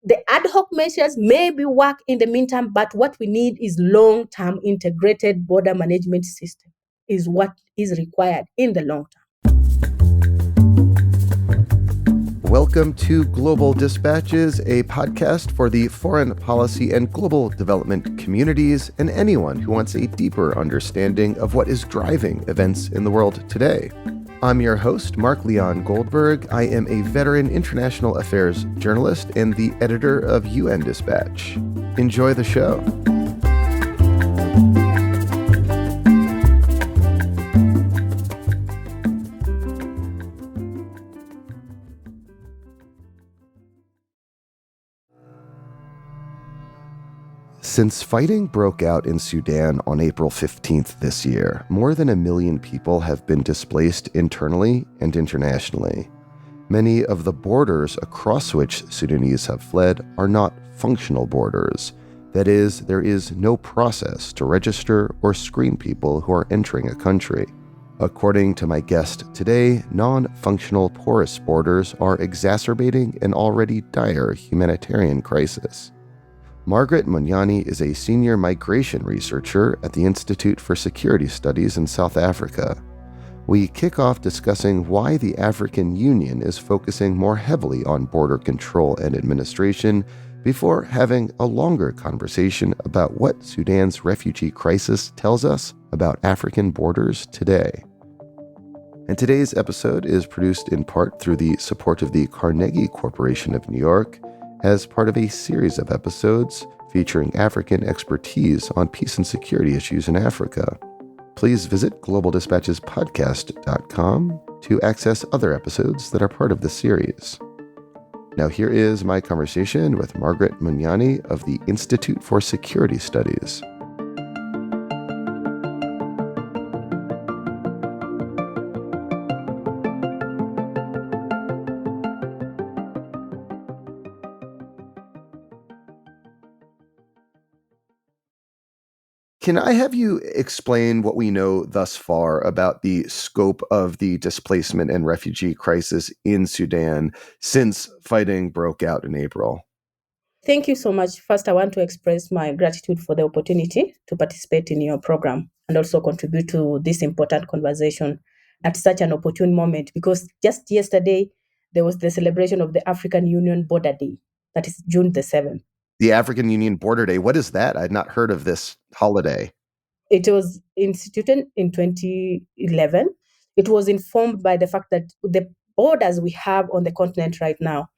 The ad hoc measures maybe work in the meantime, but what we need is long-term integrated border management system is what is required in the long term. Welcome to Global Dispatches, a podcast for the foreign policy and global development communities and anyone who wants a deeper understanding of what is driving events in the world today. I'm your host, Mark Leon Goldberg. I am a veteran international affairs journalist and the editor of UN Dispatch. Enjoy the show. Since fighting broke out in Sudan on April 15th this year, more than 1 million people have been displaced internally and internationally. Many of the borders across which Sudanese have fled are not functional borders. That is, there is no process to register or screen people who are entering a country. According to my guest today, non-functional porous borders are exacerbating an already dire humanitarian crisis. Margaret Monyani is a senior migration researcher at the Institute for Security Studies in South Africa. We kick off discussing why the African Union is focusing more heavily on border control and administration before having a longer conversation about what Sudan's refugee crisis tells us about African borders today. And today's episode is produced in part through the support of the Carnegie Corporation of New York, as part of a series of episodes featuring African expertise on peace and security issues in Africa. Please visit globaldispatchespodcast.com to access other episodes that are part of the series. Now here is my conversation with Margaret Monyani of the Institute for Security Studies. Can I have you explain what we know thus far about the scope of the displacement and refugee crisis in Sudan since fighting broke out in April? Thank you so much. First, I want to express my gratitude for the opportunity to participate in your program and also contribute to this important conversation at such an opportune moment, because just yesterday, there was the celebration of the African Union Border Day, that is June the 7th. The African Union Border Day, what is that? I'd not heard of this holiday. It was instituted in 2011. It was informed by the fact that the borders we have on the continent right now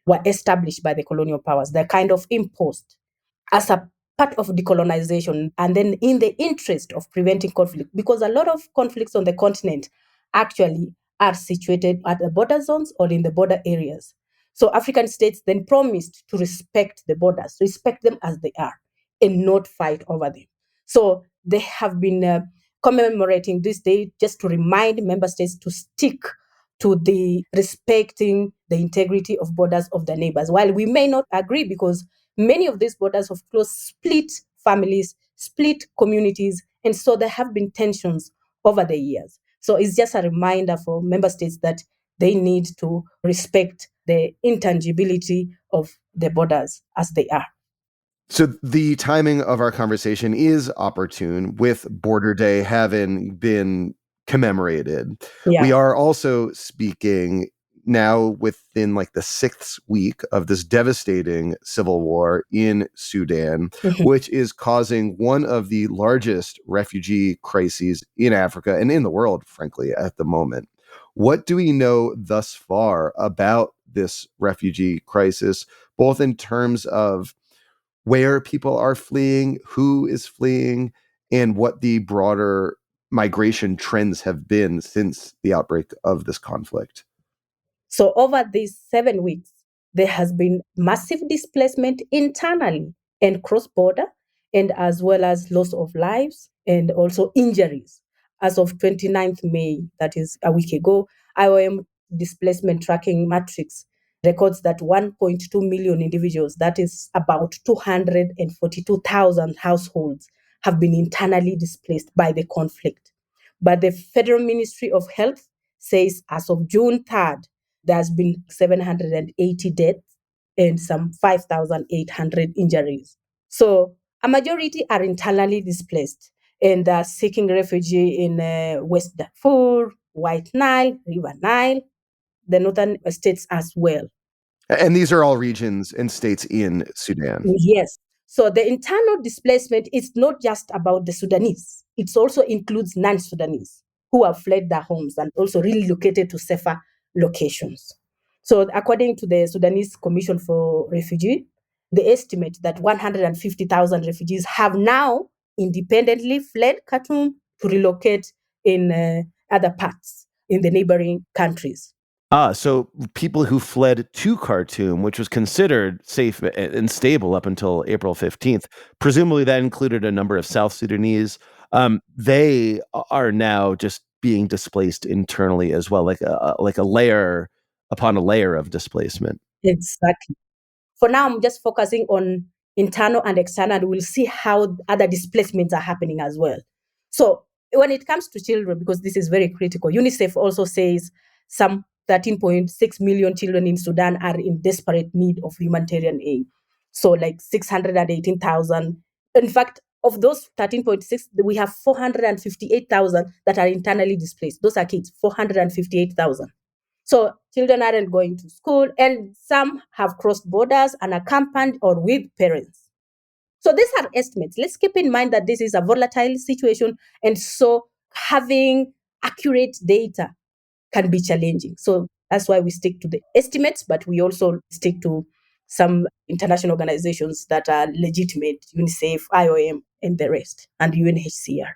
were established by the colonial powers. They're kind of imposed as a part of decolonization, and then in the interest of preventing conflict, because a lot of conflicts on the continent actually are situated at the border zones or in the border areas. So African states then promised to respect the borders, respect them as they are, and not fight over them. So they have been commemorating this day just to remind member states to stick to the respecting the integrity of borders of their neighbors. While we may not agree, because many of these borders, of course, split families, split communities, and so there have been tensions over the years. So it's just a reminder for member states that they need to respect the intangibility of the borders as they are. So the timing of our conversation is opportune, with Border Day having been commemorated. Yeah. We are also speaking now within like the sixth week of this devastating civil war in Sudan, which is causing one of the largest refugee crises in Africa and in the world, frankly, at the moment. What do we know thus far about this refugee crisis, both in terms of where people are fleeing, who is fleeing, and what the broader migration trends have been since the outbreak of this conflict? So over these 7 weeks, there has been massive displacement internally and cross-border, and as well as loss of lives and also injuries. As of 29th May, that is a week ago, IOM displacement tracking matrix records that 1.2 million individuals, that is about 242,000 households, have been internally displaced by the conflict. But the Federal Ministry of Health says as of June 3rd, there has been 780 deaths and some 5,800 injuries. So a majority are internally displaced and are seeking refuge in West Darfur, White Nile, River Nile, the northern states as well. And these are all regions and states in Sudan. Yes. So the internal displacement is not just about the Sudanese. It also includes non-Sudanese who have fled their homes and also relocated to safer locations. So according to the Sudanese Commission for Refugee, they estimate that 150,000 refugees have now independently fled Khartoum to relocate in other parts in the neighboring countries. So people who fled to Khartoum, which was considered safe and stable up until April 15th, presumably that included a number of South Sudanese. They are now just being displaced internally as well, like a layer upon a layer of displacement. Exactly. For now, I'm just focusing on internal and external, and we'll see how other displacements are happening as well. So when it comes to children, because this is very critical, UNICEF also says some 13.6 million children in Sudan are in desperate need of humanitarian aid. So like 618,000. In fact, of those 13.6, we have 458,000 that are internally displaced. Those are kids, 458,000. So children aren't going to school, and some have crossed borders unaccompanied or with parents. So these are estimates. Let's keep in mind that this is a volatile situation, and so having accurate data can be challenging. So that's why we stick to the estimates, but we also stick to some international organizations that are legitimate, UNICEF, IOM, and the rest, and UNHCR.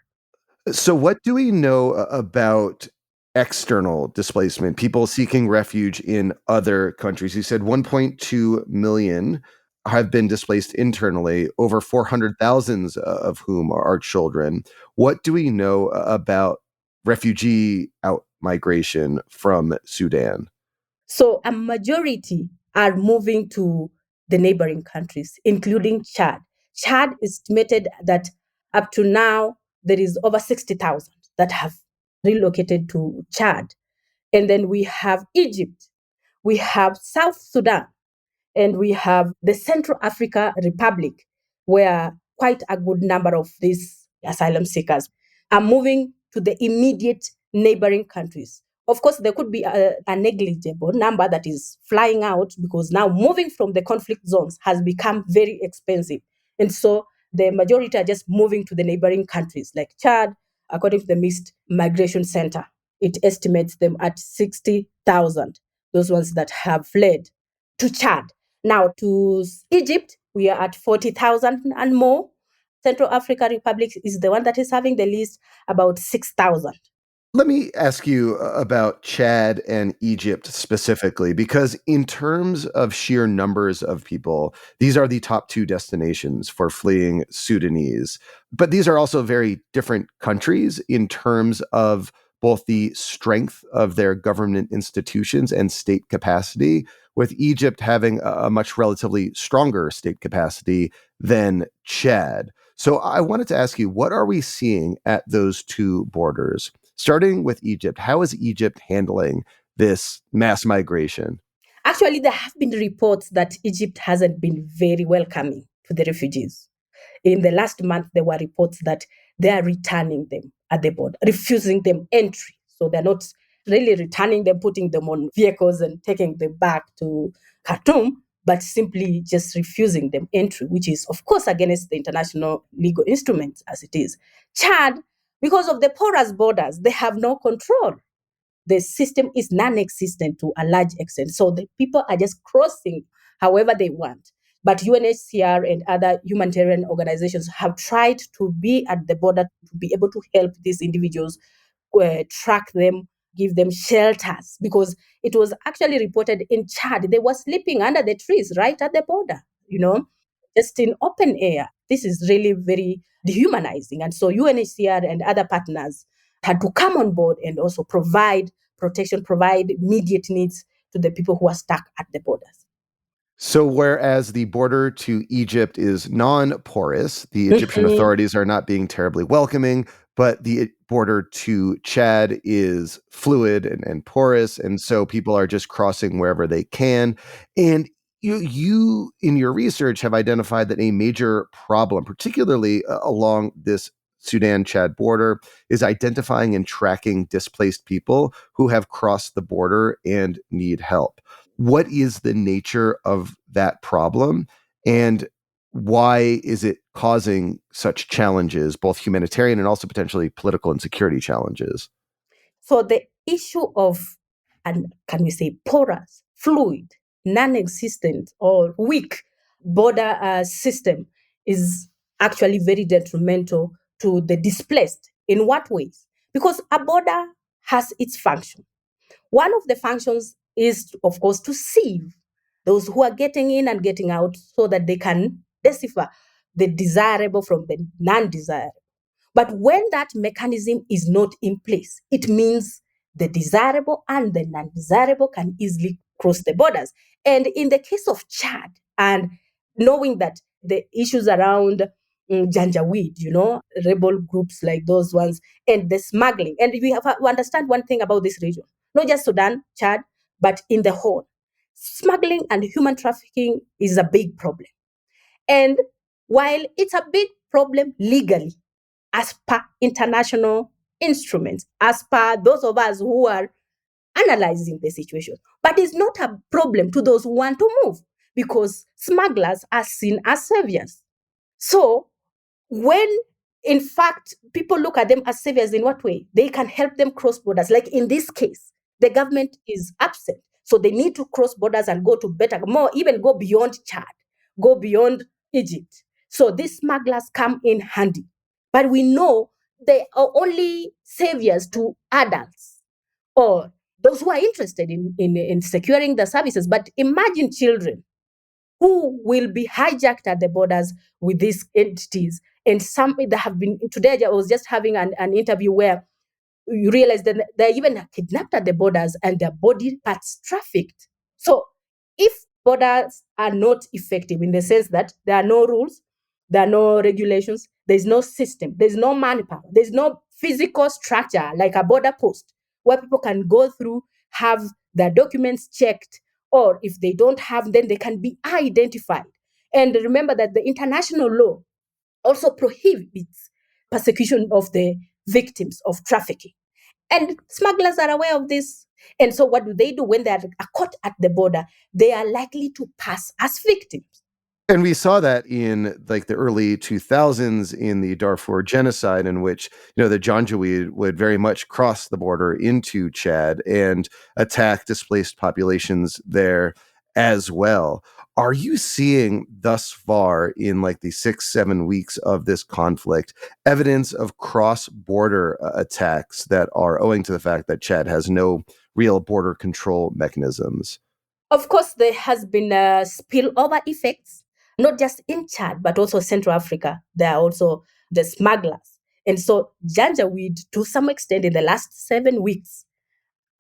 So, what do we know about external displacement, people seeking refuge in other countries? You said 1.2 million have been displaced internally, over 400,000 of whom are children. What do we know about refugee out migration from Sudan? So a majority are moving to the neighboring countries, including Chad. Chad estimated that up to now, there is over 60,000 that have relocated to Chad. And then we have Egypt, we have South Sudan, and we have the Central Africa Republic, where quite a good number of these asylum seekers are moving to the immediate neighboring countries. Of course, there could be a negligible number that is flying out because now moving from the conflict zones has become very expensive. And so the majority are just moving to the neighboring countries like Chad, according to the Mixed Migration Center. It estimates them at 60,000, those ones that have fled to Chad. Now, to Egypt, we are at 40,000 and more. Central African Republic is the one that is having the least, about 6,000. Let me ask you about Chad and Egypt specifically, because in terms of sheer numbers of people, these are the top two destinations for fleeing Sudanese. But these are also very different countries in terms of both the strength of their government institutions and state capacity, with Egypt having a much relatively stronger state capacity than Chad. So I wanted to ask you, what are we seeing at those two borders? Starting with Egypt, how is Egypt handling this mass migration? Actually, there have been reports that Egypt hasn't been very welcoming to the refugees. In the last month, there were reports that they are returning them at the border, refusing them entry. So they're not really returning them, putting them on vehicles and taking them back to Khartoum, but simply just refusing them entry, which is, of course, against the international legal instruments as it is. Chad, because of the porous borders, they have no control. The system is non-existent to a large extent. So the people are just crossing however they want. But UNHCR and other humanitarian organizations have tried to be at the border to be able to help these individuals, track them, give them shelters, because it was actually reported in Chad they were sleeping under the trees right at the border, just in open air. This is really very dehumanizing. And so UNHCR and other partners had to come on board and also provide protection, provide immediate needs to the people who are stuck at the borders. So, whereas the border to Egypt is non porous, the Egyptian Mhm. authorities are not being terribly welcoming, but the border to Chad is fluid and porous. And so people are just crossing wherever they can. And You in your research have identified that a major problem, particularly along this Sudan-Chad border, is identifying and tracking displaced people who have crossed the border and need help. What is the nature of that problem, and why is it causing such challenges, both humanitarian and also potentially political and security challenges? So the issue of, and can we say, porous, fluid, non-existent or weak border system is actually very detrimental to the displaced. In what ways? Because a border has its function. One of the functions is, of course, to sieve those who are getting in and getting out so that they can decipher the desirable from the non-desirable. But when that mechanism is not in place, it means the desirable and the non-desirable can easily cross the borders. And in the case of Chad, and knowing that the issues around Janjaweed, rebel groups like those ones, and the smuggling, and we understand one thing about this region, not just Sudan, Chad, but in the whole. Smuggling and human trafficking is a big problem. And while it's a big problem legally, as per international instruments, as per those of us who are analyzing the situation. But it's not a problem to those who want to move because smugglers are seen as saviors. So when in fact people look at them as saviors, in what way? They can help them cross borders. Like in this case, the government is absent. So they need to cross borders and go to better, more, even go beyond Chad, go beyond Egypt. So these smugglers come in handy. But we know they are only saviors to adults or those who are interested in securing the services. But imagine children who will be hijacked at the borders with these entities. And some that have been, today I was just having an interview where you realize that they're even kidnapped at the borders and their body parts trafficked. So if borders are not effective in the sense that there are no rules, there are no regulations, there's no system, there's no manpower, there's no physical structure like a border post where people can go through, have their documents checked, or if they don't have, then they can be identified. And remember that the international law also prohibits persecution of the victims of trafficking. And smugglers are aware of this. And so, what do? When they are caught at the border? They are likely to pass as victims. And we saw that in like the early 2000s in the Darfur genocide, in which, the Janjaweed would very much cross the border into Chad and attack displaced populations there as well. Are you seeing thus far in like the 6-7 weeks of this conflict evidence of cross-border attacks that are owing to the fact that Chad has no real border control mechanisms? Of course, there has been spillover effects, not just in Chad, but also Central Africa. There are also the smugglers. And so Janjaweed, to some extent, in the last 7 weeks,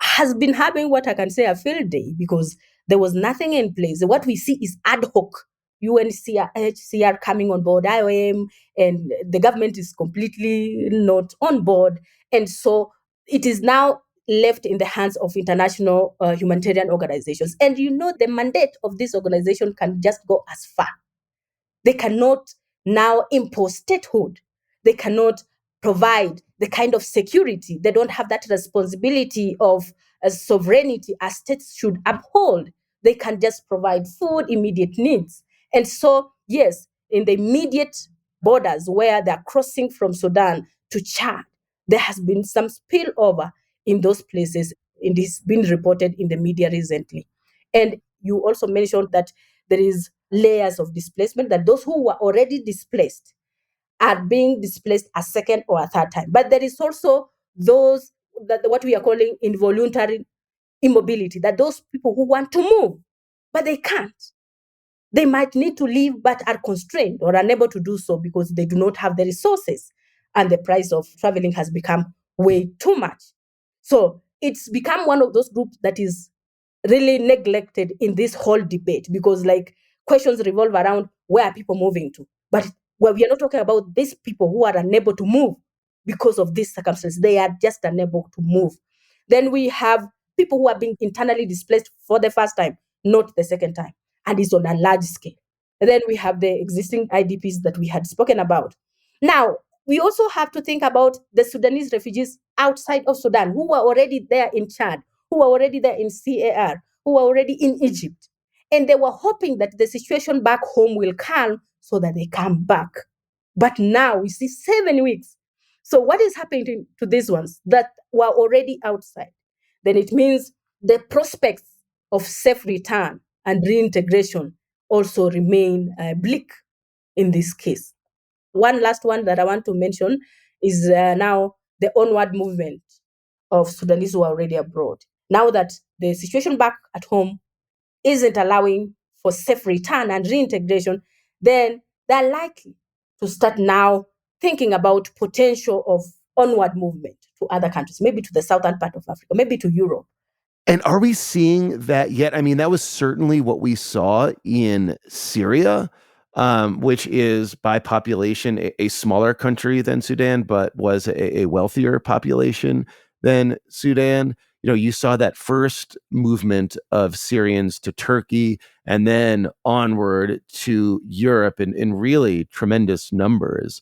has been having what I can say a field day because there was nothing in place. What we see is ad hoc UNHCR coming on board, IOM, and the government is completely not on board. And so it is now left in the hands of international humanitarian organizations. And the mandate of this organization can just go as far. They cannot now impose statehood. They cannot provide the kind of security. They don't have that responsibility of sovereignty as states should uphold. They can just provide food, immediate needs. And so, yes, in the immediate borders where they're crossing from Sudan to Chad, there has been some spillover in those places. It has been reported in the media recently. And you also mentioned that there is layers of displacement, that those who were already displaced are being displaced a second or a third time. But there is also those that what we are calling involuntary immobility, that those people who want to move, but they can't. They might need to leave but are constrained or unable to do so because they do not have the resources and the price of traveling has become way too much. So it's become one of those groups that is really neglected in this whole debate because like questions revolve around where are people moving to, but well, we are not talking about these people who are unable to move because of these circumstances. They are just unable to move. Then we have people who are being internally displaced for the first time, not the second time. and is on a large scale. And then we have the existing IDPs that we had spoken about. Now, we also have to think about the Sudanese refugees outside of Sudan who were already there in Chad, who were already there in CAR, who were already in Egypt. And they were hoping that the situation back home will calm so that they come back. But now we see 7 weeks. So what is happening to these ones that were already outside? Then it means the prospects of safe return and reintegration also remain bleak in this case. One last one that I want to mention is now the onward movement of Sudanese who are already abroad. Now that the situation back at home isn't allowing for safe return and reintegration, then they're likely to start now thinking about potential of onward movement to other countries, maybe to the southern part of Africa, maybe to Europe. And are we seeing that yet? I mean, that was certainly what we saw in Syria, which is by population a smaller country than Sudan, but was a wealthier population than Sudan. You know, you saw that first movement of Syrians to Turkey and then onward to Europe in really tremendous numbers.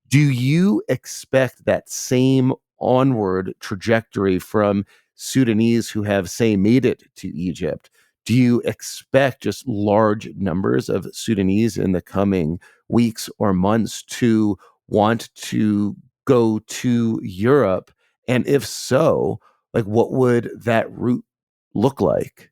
Do you expect that same onward trajectory from Sudanese who have, say, made it to Egypt? Do you expect just large numbers of Sudanese in the coming weeks or months to want to go to Europe? And if so, like, what would that route look like?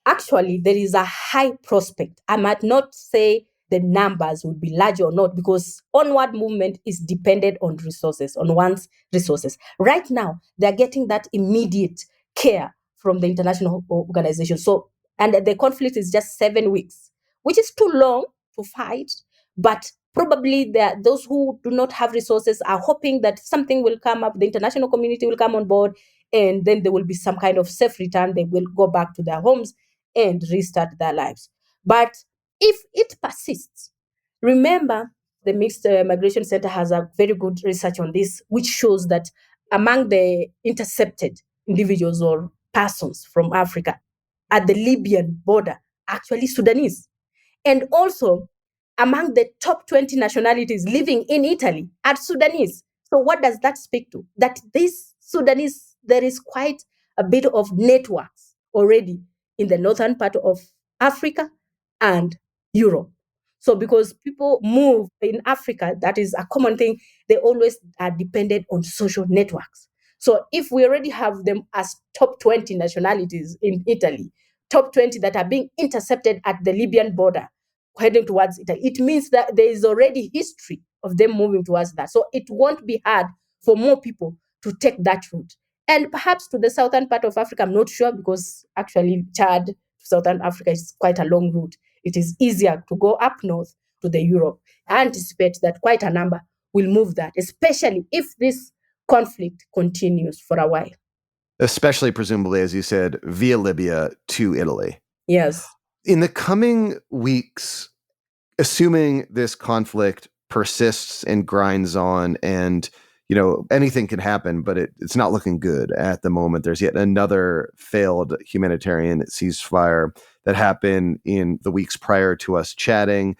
Actually, there is a high prospect. I might not say the numbers will be large or not because onward movement is dependent on resources, on one's resources. Right now, they're getting that immediate care from the international organization. So, and the conflict is just 7 weeks, which is too long to fight. But probably those who do not have resources are hoping that something will come up, the international community will come on board, and then there will be some kind of safe return. They will go back to their homes and restart their lives. But if it persists, remember the Mixed Migration Center has a very good research on this, which shows that among the intercepted individuals or persons from Africa at the Libyan border, actually Sudanese. And also among the top 20 nationalities living in Italy are Sudanese. So what does that speak to? That this Sudanese, there is quite a bit of networks already in the northern part of Africa and Europe. So because people move in Africa, that is a common thing, they always are dependent on social networks. So if we already have them as top 20 nationalities in Italy, top 20 that are being intercepted at the Libyan border, heading towards Italy, it means that there is already history of them moving towards that. So it won't be hard for more people to take that route. And perhaps to the southern part of Africa, I'm not sure because actually Chad to southern Africa is quite a long route. It is easier to go up north to the Europe. I anticipate that quite a number will move that, especially if this conflict continues for a while. Especially, presumably, as you said, via Libya to Italy. Yes. In the coming weeks, assuming this conflict persists and grinds on and anything can happen, but it's not looking good at the moment. There's yet another failed humanitarian ceasefire that happened in the weeks prior to us chatting.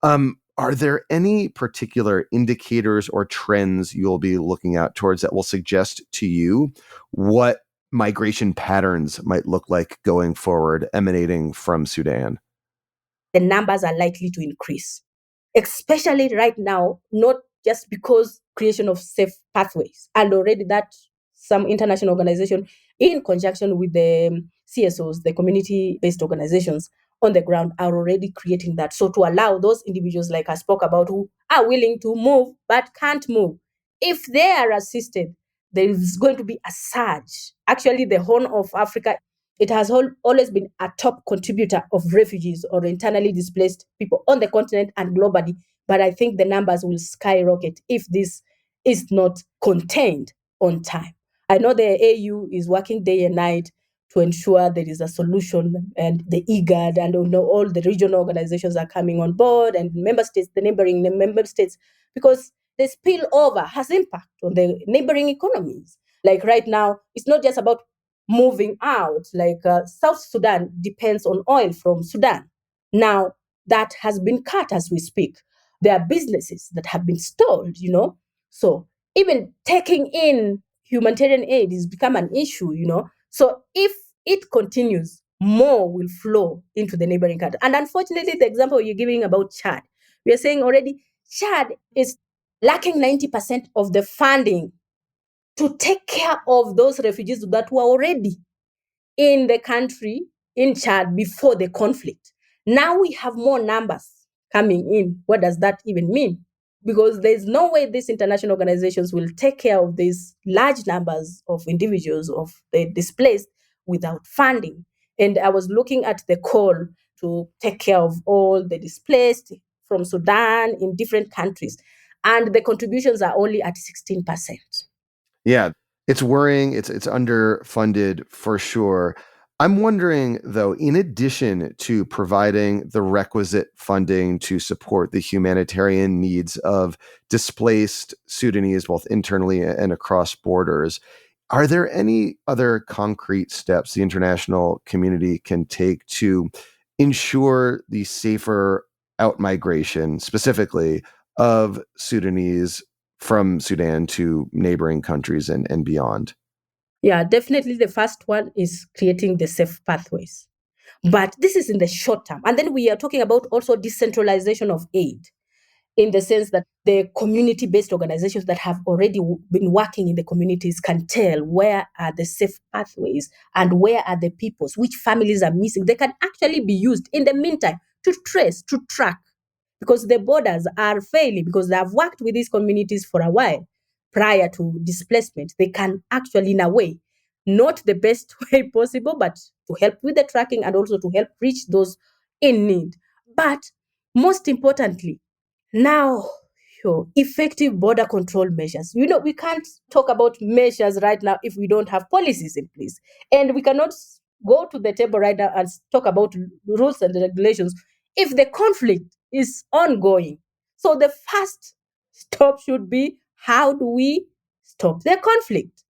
Are there any particular indicators or trends you'll be looking out towards that will suggest to you what migration patterns might look like going forward emanating from Sudan? The numbers are likely to increase, especially right now, not just because creation of safe pathways, and already that some international organization in conjunction with the CSOs, the community-based organizations on the ground are already creating that. So to allow those individuals like I spoke about who are willing to move but can't move, if they are assisted, there is going to be a surge. Actually, the Horn of Africa, it has always been a top contributor of refugees or internally displaced people on the continent and globally. But I think the numbers will skyrocket if this is not contained on time. I know the AU is working day and night to ensure there is a solution, and the IGAD and all the regional organizations are coming on board, and member states, the neighboring member states, because the spillover has impact on the neighboring economies. Like right now, it's not just about moving out. Like South Sudan depends on oil from Sudan. Now, that has been cut as we speak. There are businesses that have been stalled, So even taking in humanitarian aid has become an issue, So if it continues, more will flow into the neighboring country. And unfortunately, the example you're giving about Chad, we are saying already Chad is lacking 90% of the funding to take care of those refugees that were already in the country, in Chad, before the conflict. Now we have more numbers coming in. What does that even mean? Because there's no way these international organizations will take care of these large numbers of individuals, of the displaced, without funding. And I was looking at the call to take care of all the displaced from Sudan in different countries, and the contributions are only at 16%. Yeah, it's worrying. It's underfunded for sure. I'm wondering, though, in addition to providing the requisite funding to support the humanitarian needs of displaced Sudanese, both internally and across borders, are there any other concrete steps the international community can take to ensure the safer outmigration, specifically of Sudanese from Sudan to neighboring countries and beyond? Yeah, definitely the first one is creating the safe pathways. But this is in the short term. And then we are talking about also decentralization of aid, in the sense that the community-based organizations that have already been working in the communities can tell where are the safe pathways and where are the peoples, which families are missing. They can actually be used in the meantime to trace, to track, because the borders are failing, because they have worked with these communities for a while prior to displacement. They can actually, in a way, not the best way possible, but to help with the tracking and also to help reach those in need. But most importantly, now, effective border control measures. We can't talk about measures right now if we don't have policies in place. And we cannot go to the table right now and talk about rules and regulations if the conflict is ongoing. So the first stop should be, how do we stop the conflict?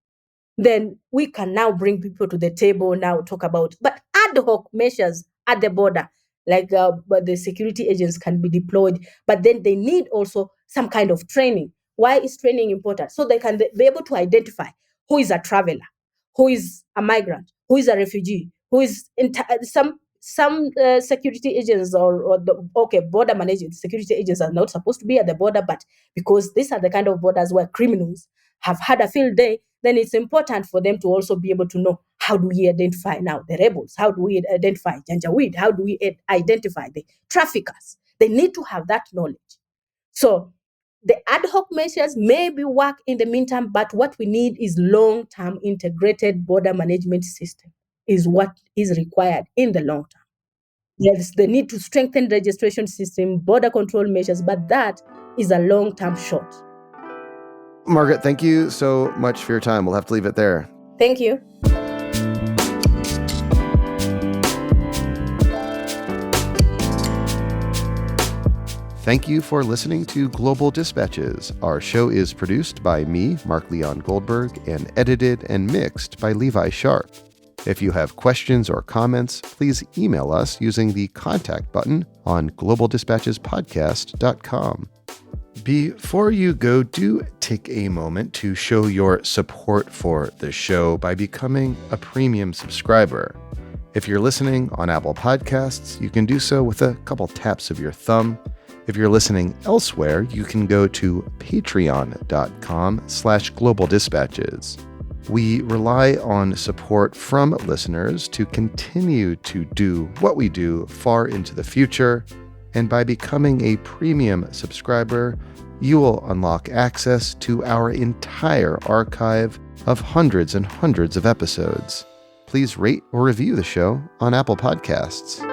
Then we can now bring people to the table, now talk about, but ad hoc measures at the border, like but the security agents can be deployed, but then they need also some kind of training. Why is training important? So they can be able to identify who is a traveler, who is a migrant, who is a refugee, who is some security agents, or border managers, security agents are not supposed to be at the border, but because these are the kind of borders where criminals have had a field day, then it's important for them to also be able to know, how do we identify now the rebels? How do we identify Janjaweed? How do we identify the traffickers? They need to have that knowledge. So the ad hoc measures may be work in the meantime, but what we need is long-term integrated border management system is what is required in the long term. Yes, the need to strengthen registration system, border control measures, but that is a long-term shot. Margaret, thank you so much for your time. We'll have to leave it there. Thank you. Thank you for listening to Global Dispatches. Our show is produced by me, Mark Leon Goldberg, and edited and mixed by Levi Sharp. If you have questions or comments, please email us using the contact button on globaldispatchespodcast.com. Before you go, do take a moment to show your support for the show by becoming a premium subscriber. If you're listening on Apple Podcasts, you can do so with a couple taps of your thumb. If you're listening elsewhere, you can go to patreon.com/globaldispatches. We rely on support from listeners to continue to do what we do far into the future. And by becoming a premium subscriber, you will unlock access to our entire archive of hundreds and hundreds of episodes. Please rate or review the show on Apple Podcasts.